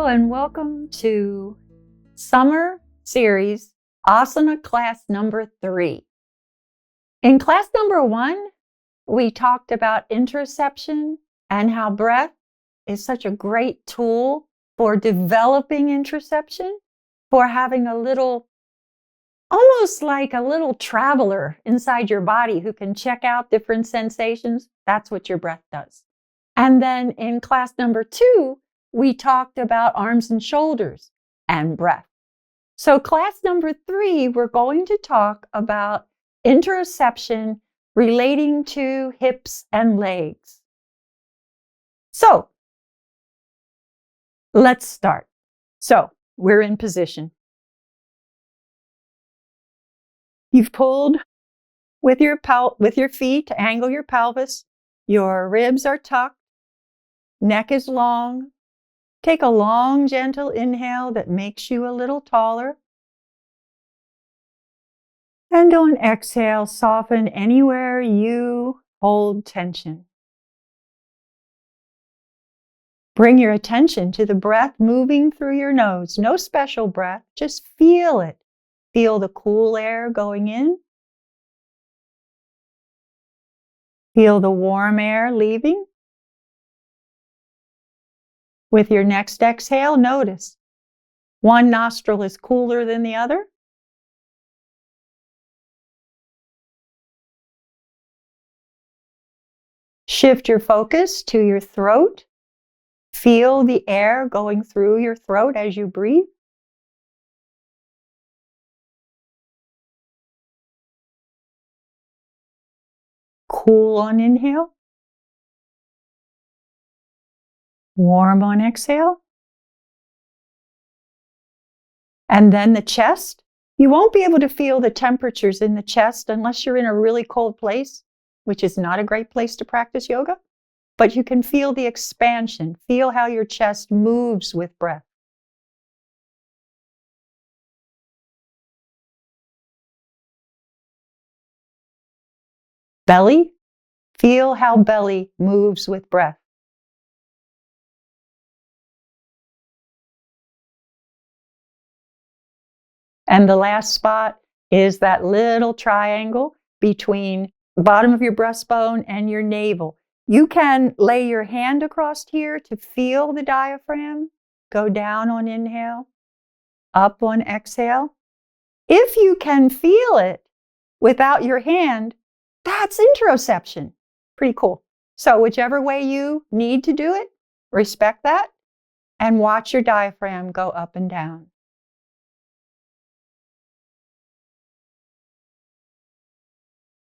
and welcome to Summer Series Asana class number 3. In class number 1, we talked about interoception and how breath is such a great tool for developing interoception, for having almost like a little traveler inside your body who can check out different sensations. That's what your breath does. And then in class number 2, we talked about arms and shoulders and breath. So class number 3, we're going to talk about interoception relating to hips and legs. So let's start. So we're in position. You've pulled with your feet to angle your pelvis. Your ribs are tucked. Neck is long. Take a long, gentle inhale that makes you a little taller. And on exhale, soften anywhere you hold tension. Bring your attention to the breath moving through your nose. No special breath, just feel it. Feel the cool air going in. Feel the warm air leaving. With your next exhale, notice one nostril is cooler than the other. Shift your focus to your throat. Feel the air going through your throat as you breathe. Cool on inhale. Warm on exhale. And then the chest. You won't be able to feel the temperatures in the chest unless you're in a really cold place, which is not a great place to practice yoga. But you can feel the expansion. Feel how your chest moves with breath. Belly. Feel how belly moves with breath. And the last spot is that little triangle between the bottom of your breastbone and your navel. You can lay your hand across here to feel the diaphragm. Go down on inhale, up on exhale. If you can feel it without your hand, that's interoception. Pretty cool. So whichever way you need to do it, respect that and watch your diaphragm go up and down.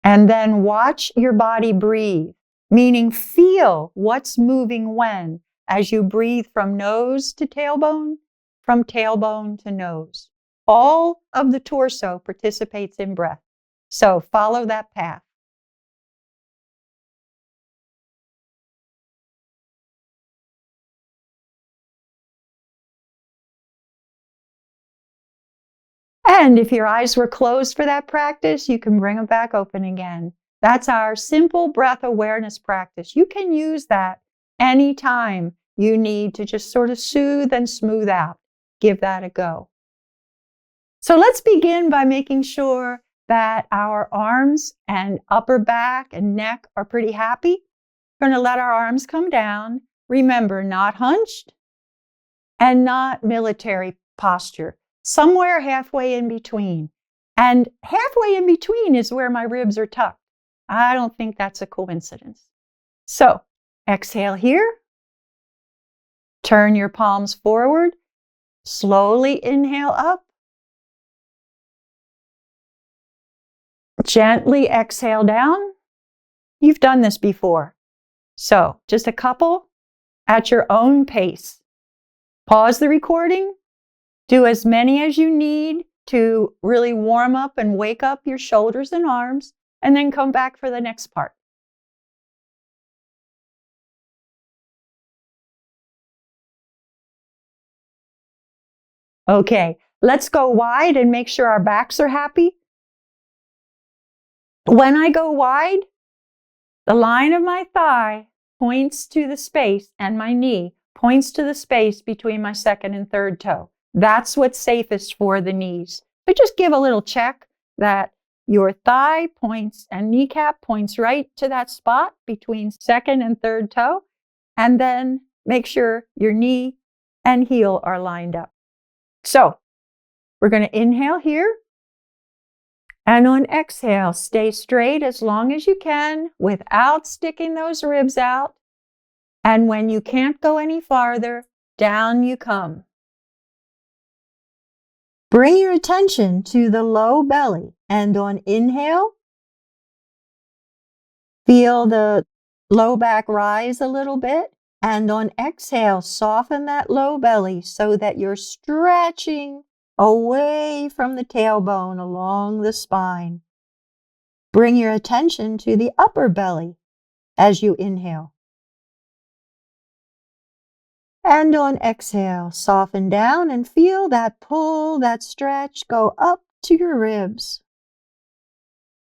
And then watch your body breathe, meaning feel what's moving when as you breathe from nose to tailbone, from tailbone to nose. All of the torso participates in breath. So follow that path. And if your eyes were closed for that practice, you can bring them back open again. That's our simple breath awareness practice. You can use that anytime you need to just sort of soothe and smooth out. Give that a go. So let's begin by making sure that our arms and upper back and neck are pretty happy. We're going to let our arms come down. Remember, not hunched and not military posture. Somewhere halfway in between. And halfway in between is where my ribs are tucked. I don't think that's a coincidence. So exhale here. Turn your palms forward. Slowly inhale up. Gently exhale down. You've done this before. So just a couple at your own pace. Pause the recording. Do as many as you need to really warm up and wake up your shoulders and arms, and then come back for the next part. Okay, let's go wide and make sure our backs are happy. When I go wide, the line of my thigh points to the space and my knee points to the space between my second and third toe. That's what's safest for the knees. But just give a little check that your thigh points and kneecap points right to that spot between second and third toe. And then make sure your knee and heel are lined up. So we're going to inhale here. And on exhale, stay straight as long as you can without sticking those ribs out. And when you can't go any farther, down you come. Bring your attention to the low belly. And on inhale, feel the low back rise a little bit. And on exhale, soften that low belly so that you're stretching away from the tailbone along the spine. Bring your attention to the upper belly as you inhale. And on exhale, soften down and feel that pull, that stretch go up to your ribs.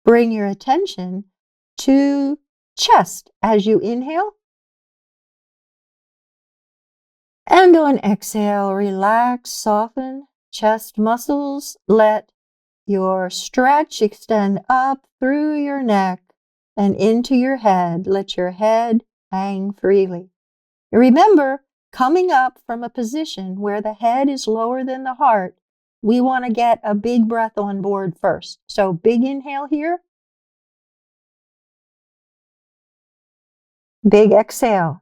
Bring your attention to chest as you inhale. And on exhale, relax, soften chest muscles. Let your stretch extend up through your neck and into your head. Let your head hang freely. Remember, coming up from a position where the head is lower than the heart, we want to get a big breath on board first. So big inhale here. Big exhale.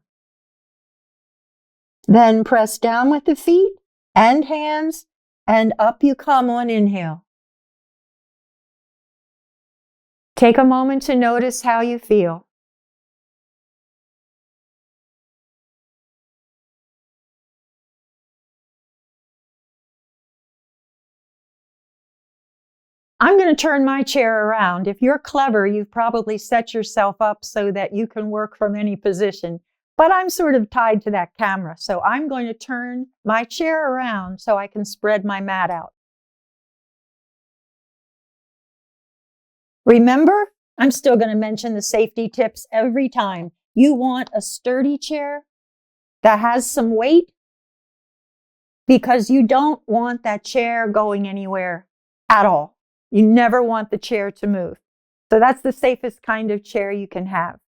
Then press down with the feet and hands, and up you come on inhale. Take a moment to notice how you feel. I'm going to turn my chair around. If you're clever, you've probably set yourself up so that you can work from any position. But I'm sort of tied to that camera, so I'm going to turn my chair around so I can spread my mat out. Remember, I'm still going to mention the safety tips every time. You want a sturdy chair that has some weight because you don't want that chair going anywhere at all. You never want the chair to move. So that's the safest kind of chair you can have.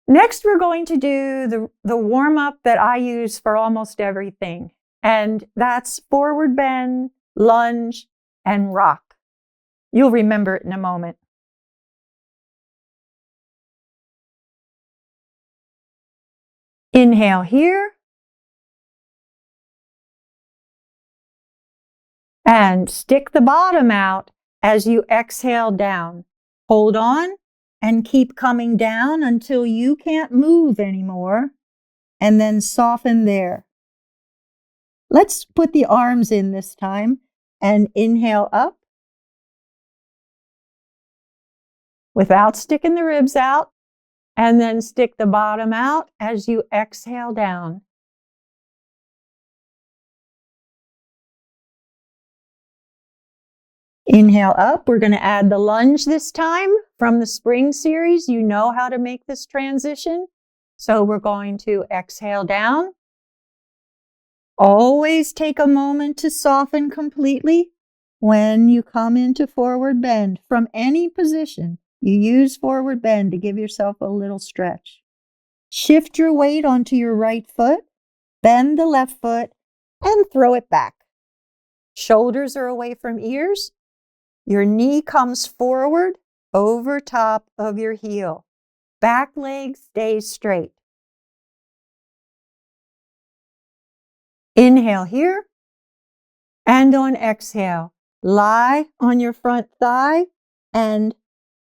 Next, we're going to do the warm-up that I use for almost everything. And that's forward bend, lunge, and rock. You'll remember it in a moment. Inhale here. And stick the bottom out as you exhale down. Hold on and keep coming down until you can't move anymore. And then soften there. Let's put the arms in this time and inhale up without sticking the ribs out. And then stick the bottom out as you exhale down. Inhale up. We're going to add the lunge this time from the spring series. You know how to make this transition. So we're going to exhale down. Always take a moment to soften completely when you come into forward bend. From any position, you use forward bend to give yourself a little stretch. Shift your weight onto your right foot, bend the left foot, and throw it back. Shoulders are away from ears. Your knee comes forward over top of your heel. Back leg stays straight. Inhale here. And on exhale, lie on your front thigh and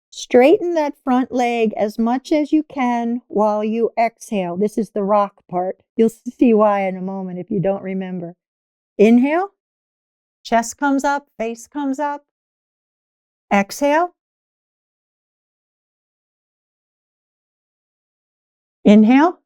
straighten that front leg as much as you can while you exhale. This is the rock part. You'll see why in a moment if you don't remember. Inhale. Chest comes up, face comes up. Exhale. Inhale.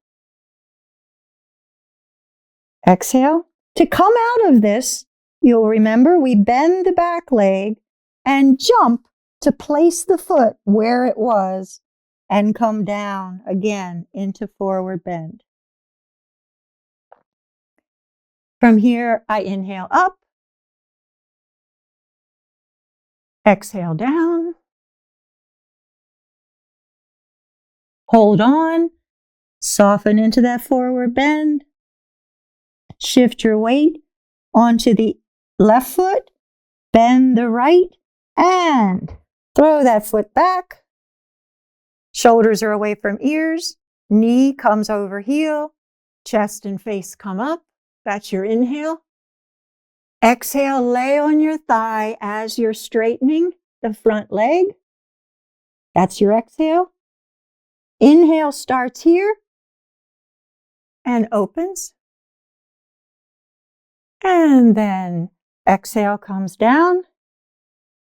Exhale. To come out of this, you'll remember we bend the back leg and jump to place the foot where it was and come down again into forward bend. From here, I inhale up, exhale down, hold on, soften into that forward bend, shift your weight onto the left foot, bend the right, and throw that foot back. Shoulders are away from ears, knee comes over heel, chest and face come up. That's your inhale. Exhale, lay on your thigh as you're straightening the front leg. That's your exhale. Inhale starts here and opens. And then exhale comes down.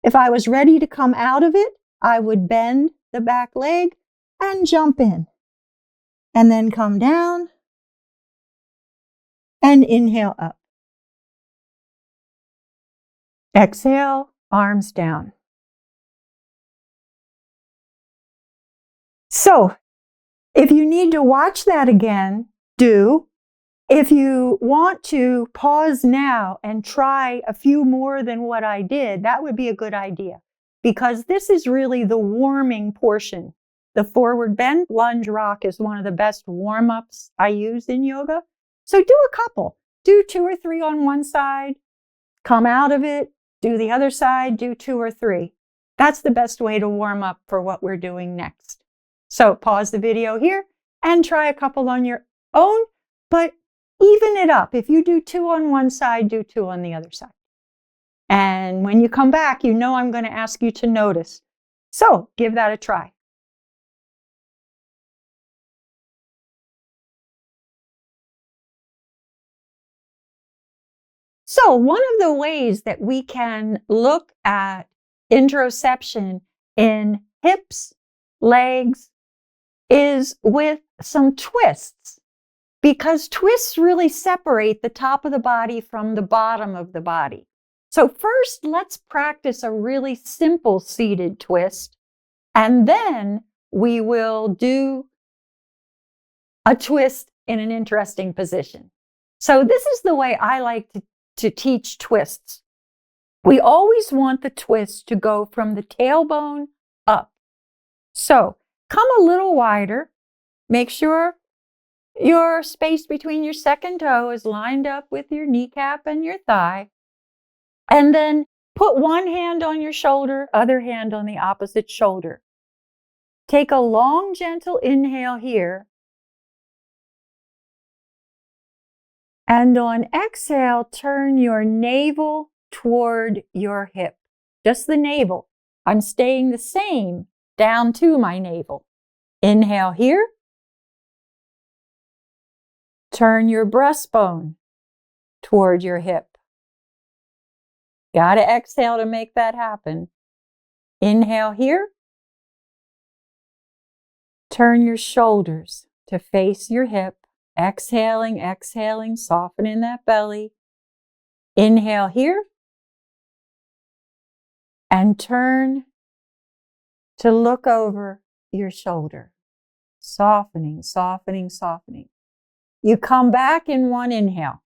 If I was ready to come out of it, I would bend the back leg and jump in. And then come down and inhale up. Exhale, arms down. So, if you need to watch that again, do. If you want to pause now and try a few more than what I did, that would be a good idea, because this is really the warming portion. The forward bend lunge rock is one of the best warm-ups I use in yoga. So do a couple. Do 2 or 3 on one side, come out of it, do the other side, do 2 or 3. That's the best way to warm up for what we're doing next. So pause the video here and try a couple on your own, but even it up. If you do 2 on one side, do 2 on the other side. And when you come back, you know I'm going to ask you to notice. So give that a try. So one of the ways that we can look at interoception in hips, legs, is with some twists, because twists really separate the top of the body from the bottom of the body. So first, let's practice a really simple seated twist, and then we will do a twist in an interesting position. So this is the way I like to teach twists. We always want the twist to go from the tailbone up. So come a little wider. Make sure your space between your second toe is lined up with your kneecap and your thigh. And then put one hand on your shoulder, other hand on the opposite shoulder. Take a long, gentle inhale here. And on exhale, turn your navel toward your hip. Just the navel. I'm staying the same down to my navel. Inhale here. Turn your breastbone toward your hip. Got to exhale to make that happen. Inhale here. Turn your shoulders to face your hip. Exhaling, exhaling, softening that belly. Inhale here. And turn to look over your shoulder. Softening, softening, softening. You come back in one inhale.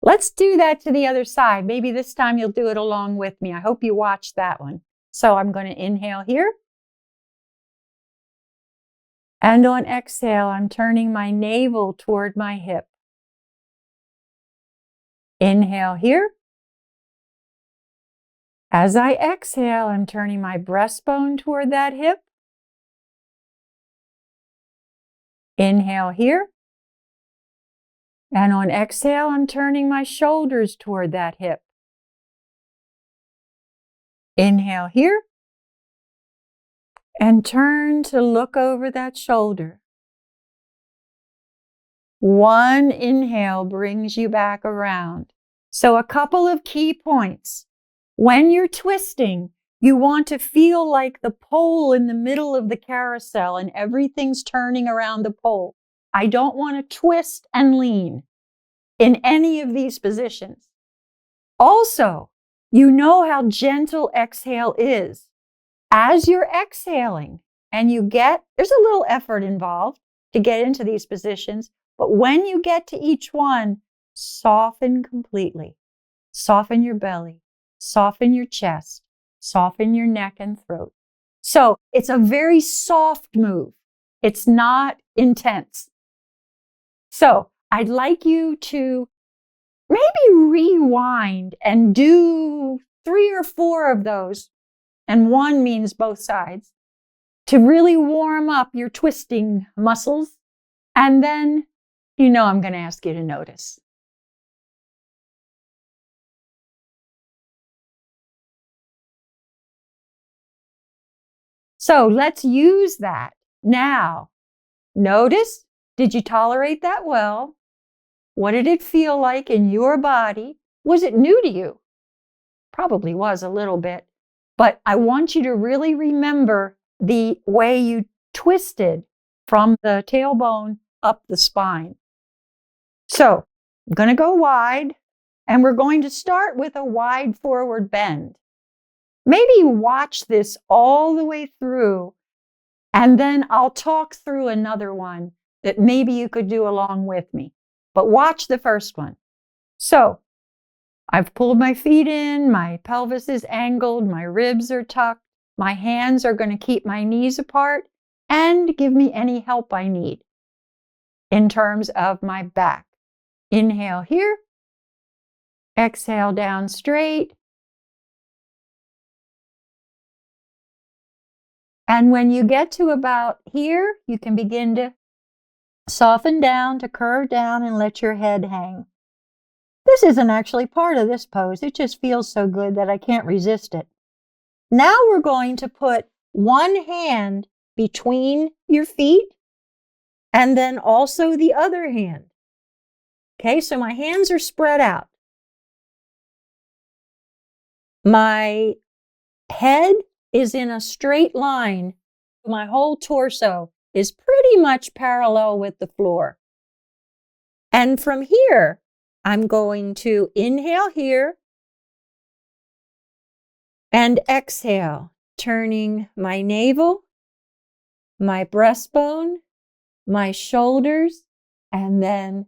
Let's do that to the other side. Maybe this time you'll do it along with me. I hope you watched that one. So I'm going to inhale here. And on exhale, I'm turning my navel toward my hip. Inhale here. As I exhale, I'm turning my breastbone toward that hip. Inhale here. And on exhale, I'm turning my shoulders toward that hip. Inhale here. And turn to look over that shoulder. One inhale brings you back around. So a couple of key points. When you're twisting, you want to feel like the pole in the middle of the carousel and everything's turning around the pole. I don't want to twist and lean in any of these positions. Also, you know how gentle exhale is. As you're exhaling and there's a little effort involved to get into these positions, but when you get to each one, Soften completely. Soften your belly. Soften your chest. Soften your neck and throat. So it's a very soft move. It's not intense. So I'd like you to maybe rewind and do 3 or 4 of those. And one means both sides, to really warm up your twisting muscles. And then, I'm going to ask you to notice. So let's use that. Now, notice, did you tolerate that well? What did it feel like in your body? Was it new to you? Probably was a little bit. But I want you to really remember the way you twisted from the tailbone up the spine. So I'm going to go wide, and we're going to start with a wide forward bend. Maybe watch this all the way through, and then I'll talk through another one that maybe you could do along with me. But watch the first one. So I've pulled my feet in, my pelvis is angled, my ribs are tucked, my hands are going to keep my knees apart and give me any help I need in terms of my back. Inhale here, exhale down straight. And when you get to about here, you can begin to soften down, to curve down and let your head hang. This isn't actually part of this pose. It just feels so good that I can't resist it. Now we're going to put one hand between your feet and then also the other hand. Okay, so my hands are spread out. My head is in a straight line. My whole torso is pretty much parallel with the floor. And from here, I'm going to inhale here and exhale, turning my navel, my breastbone, my shoulders, and then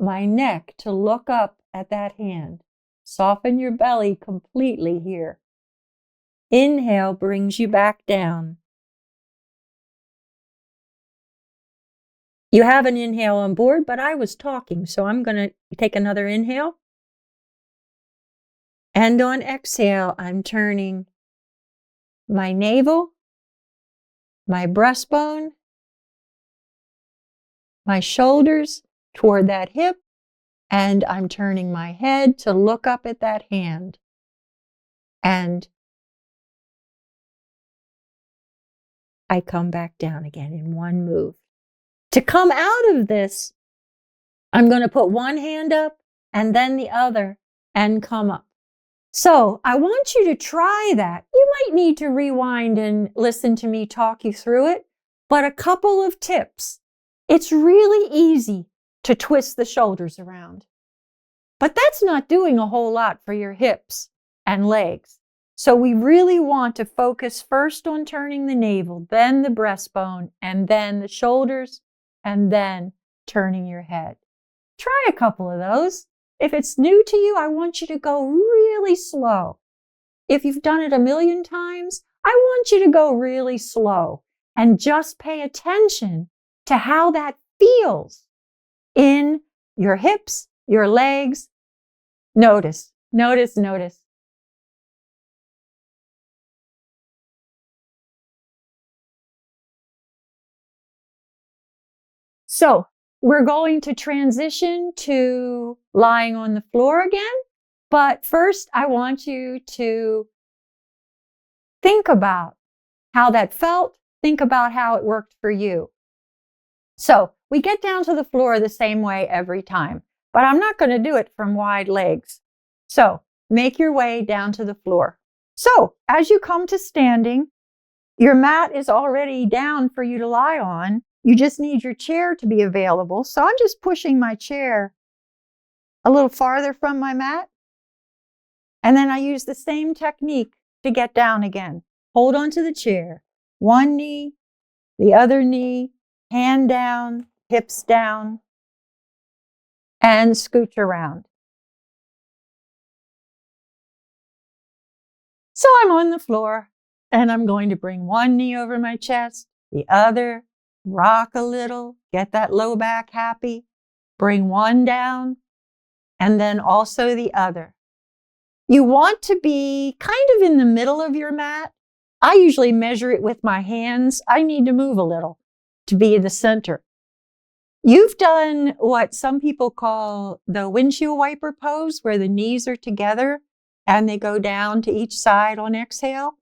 my neck to look up at that hand. Soften your belly completely here. Inhale brings you back down. You have an inhale on board, but I was talking, so I'm going to take another inhale. And on exhale, I'm turning my navel, my breastbone, my shoulders toward that hip, and I'm turning my head to look up at that hand. And I come back down again in one move. To come out of this, I'm going to put one hand up and then the other and come up. So I want you to try that. You might need to rewind and listen to me talk you through it, but a couple of tips. It's really easy to twist the shoulders around, but that's not doing a whole lot for your hips and legs. So we really want to focus first on turning the navel, then the breastbone, and then the shoulders, and then turning your head. Try a couple of those. If it's new to you, I want you to go really slow. If you've done it a million times, I want you to go really slow and just pay attention to how that feels in your hips, your legs. Notice, notice, notice. So we're going to transition to lying on the floor again. But first, I want you to think about how that felt. Think about how it worked for you. So we get down to the floor the same way every time, but I'm not going to do it from wide legs. So make your way down to the floor. So as you come to standing, your mat is already down for you to lie on. You just need your chair to be available. So I'm just pushing my chair a little farther from my mat. And then I use the same technique to get down again. Hold onto the chair. One knee, the other knee, hand down, hips down. and scooch around. So I'm on the floor and I'm going to bring one knee over my chest, the other, rock a little, get that low back happy, bring one down, and then also the other. You want to be kind of in the middle of your mat. I usually measure it with my hands. I need to move a little to be in the center. You've done what some people call the windshield wiper pose, where the knees are together and they go down to each side on exhale.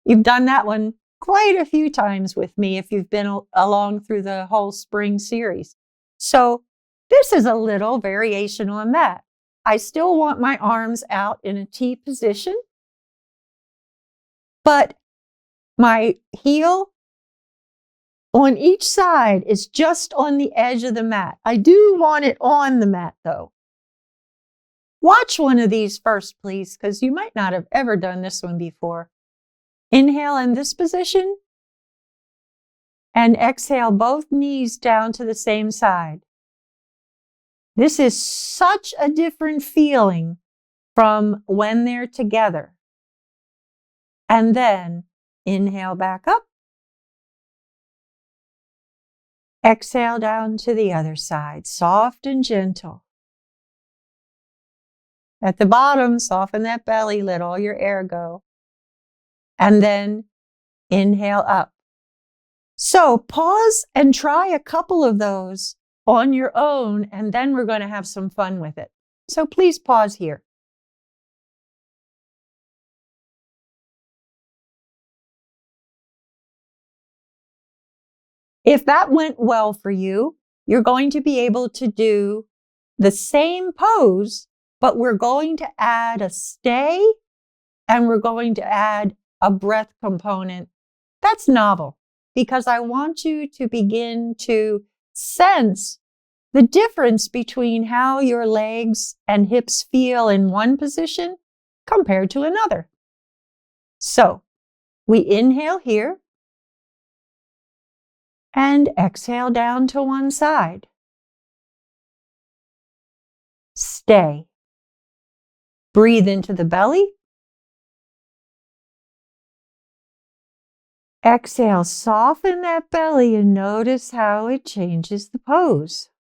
You've done that one quite a few times with me if you've been along through the whole spring series. So this is a little variation on that. I still want my arms out in a T position, but my heel on each side is just on the edge of the mat. I do want it on the mat though. Watch one of these first, please, because you might not have ever done this one before. Inhale in this position and exhale both knees down to the same side. This is such a different feeling from when they're together. And then inhale back up. Exhale down to the other side, soft and gentle. At the bottom, soften that belly, let all your air go. And then inhale up. So pause and try a couple of those on your own, and then we're going to have some fun with it. So please pause here. If that went well for you, you're going to be able to do the same pose, but we're going to add a stay and we're going to add a breath component. That's novel because I want you to begin to sense the difference between how your legs and hips feel in one position compared to another. So we inhale here and exhale down to one side. Stay. Breathe into the belly. Exhale, soften that belly and notice how it changes the pose.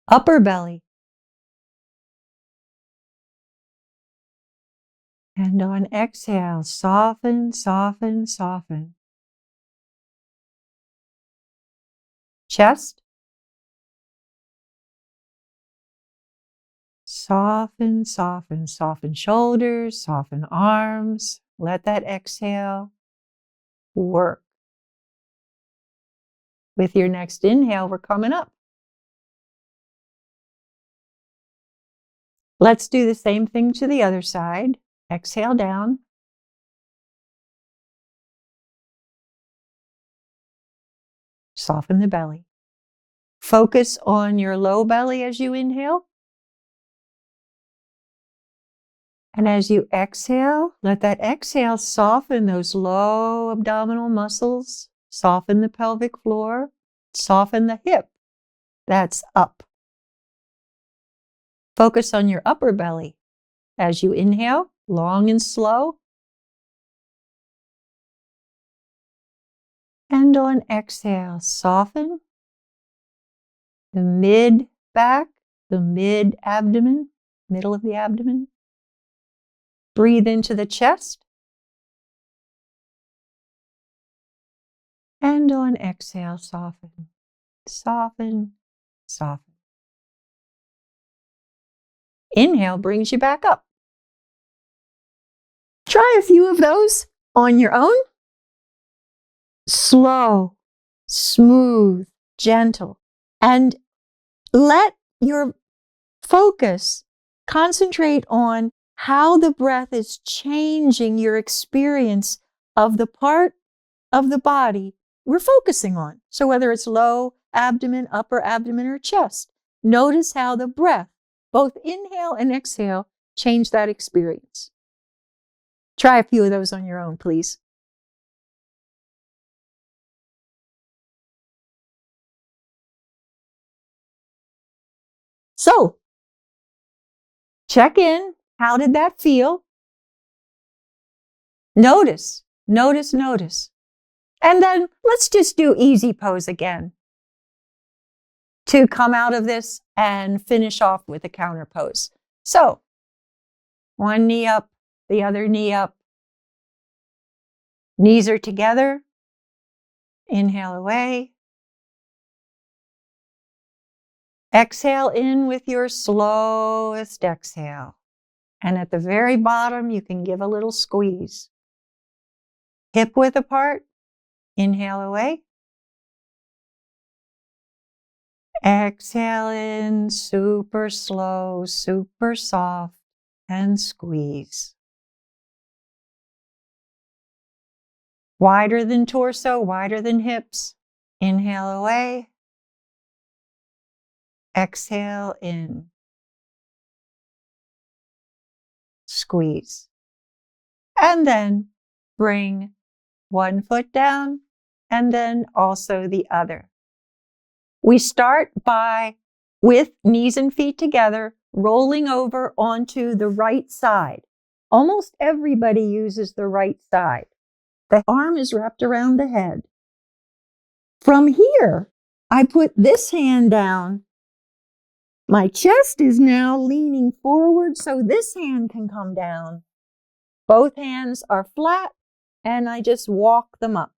Upper belly. And on exhale, soften, soften, soften. Chest. Soften, soften, soften shoulders, soften arms. Let that exhale work. With your next inhale, we're coming up. Let's do the same thing to the other side. Exhale down. Soften the belly. Focus on your low belly as you inhale. And as you exhale, let that exhale soften those low abdominal muscles, soften the pelvic floor, soften the hip. That's up. Focus on your upper belly. As you inhale, long and slow. And on exhale, soften the mid back, the mid abdomen, middle of the abdomen. Breathe into the chest. And on exhale, soften, soften, soften. Inhale brings you back up. Try a few of those on your own. Slow, smooth, gentle, and let your focus concentrate on how the breath is changing your experience of the part of the body we're focusing on. So whether it's low abdomen, upper abdomen, or chest, notice how the breath, both inhale and exhale, change that experience. Try a few of those on your own, please. So, check in. How did that feel? Notice. And then let's just do easy pose again to come out of this and finish off with a counter pose. So, one knee up, the other knee up. Knees are together. Inhale away. Exhale in with your slowest exhale. And at the very bottom, you can give a little squeeze. Hip width apart. Inhale away. Exhale in, super slow, super soft, and squeeze. Wider than torso, wider than hips. Inhale away. Exhale in. Squeeze. And then bring one foot down and then also the other. We start with knees and feet together, rolling over onto the right side. Almost everybody uses the right side. The arm is wrapped around the head. From here, I put this hand down. My chest is now leaning forward so this hand can come down. Both hands are flat and I just walk them up.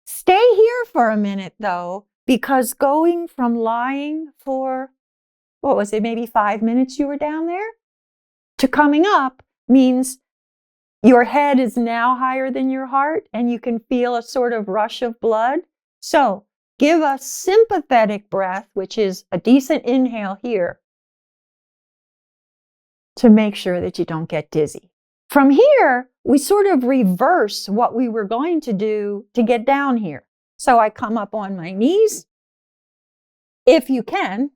Stay here for a minute though, because going from lying for, maybe 5 minutes you were down there, to coming up means your head is now higher than your heart and you can feel a sort of rush of blood. So give a sympathetic breath, which is a decent inhale here, to make sure that you don't get dizzy. From here, we sort of reverse what we were going to do to get down here. So I come up on my knees, if you can,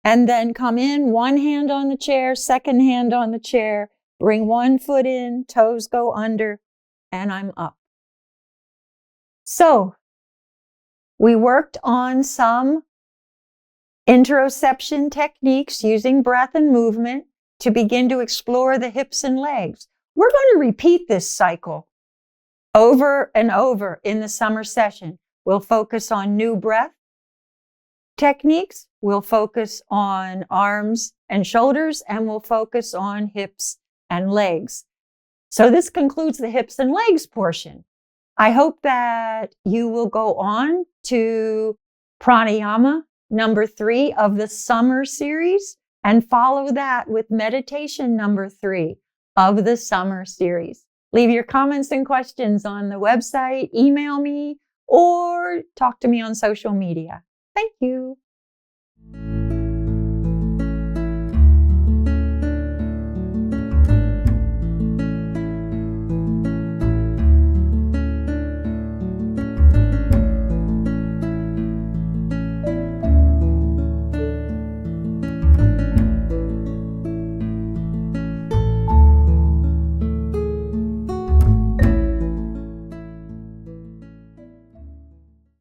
and then come in, one hand on the chair, second hand on the chair, bring one foot in, toes go under, and I'm up. So we worked on some interoception techniques using breath and movement to begin to explore the hips and legs. We're going to repeat this cycle over and over in the summer session. We'll focus on new breath techniques. We'll focus on arms and shoulders, and we'll focus on hips and legs. So this concludes the hips and legs portion. I hope that you will go on to pranayama number 3 of the summer series and follow that with meditation number 3 of the summer series. Leave your comments and questions on the website, email me, or talk to me on social media. Thank you.